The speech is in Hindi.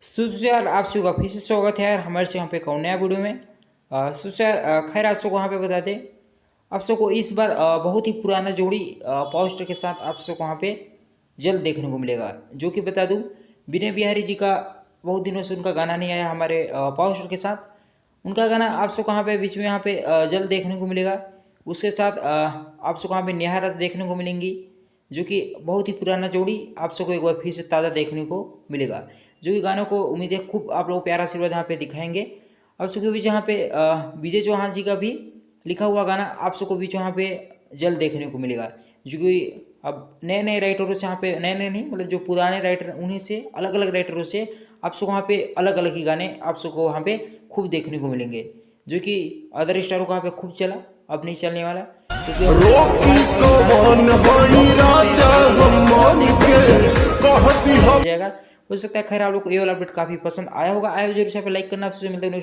यार आप सभी का फिर से स्वागत है यार हमारे से यहाँ पे एक और नया वीडियो में। यार खैर आप सबको यहाँ पे बता दें, आप सबको इस बार बहुत ही पुराना जोड़ी पावर स्टार के साथ आप सबको वहाँ पे जल्द देखने को मिलेगा। जो कि बता दूँ, विनय बिहारी जी का बहुत दिनों से उनका गाना नहीं आया हमारे पावर स्टार के साथ। उनका गाना आप सबको यहाँ पे बीच में यहाँ पे जल्द देखने को मिलेगा। उसके साथ आप सबको यहाँ पे नेहा राज देखने को मिलेंगी, जो कि बहुत ही पुराना जोड़ी आप सबको एक बार फिर से ताज़ा देखने को मिलेगा। जो कि गानों को उम्मीद है खूब आप लोग प्यारा आशीर्वाद यहाँ पे दिखाएंगे। आप सबके बीच यहाँ पे विजय चौहान जी का भी लिखा हुआ गाना आप सबको बीच यहाँ पे जल्द देखने को मिलेगा। जो कि अब नए नए राइटरों से यहाँ पे, नए नए नहीं मतलब जो पुराने राइटर उन्हीं से अलग अलग राइटरों से आप सबको वहाँ पे अलग अलग ही गाने आप सबको वहाँ पे खूब देखने को मिलेंगे। जो कि अदर स्टारों को यहाँ पे खूब चला, अब नहीं चलने वाला। जाएगा हो सकता है। खैर आप लोग को ये वाला अपडेट काफी पसंद आया होगा। जरूर से लाइक करना। आपसे मिलते हैं।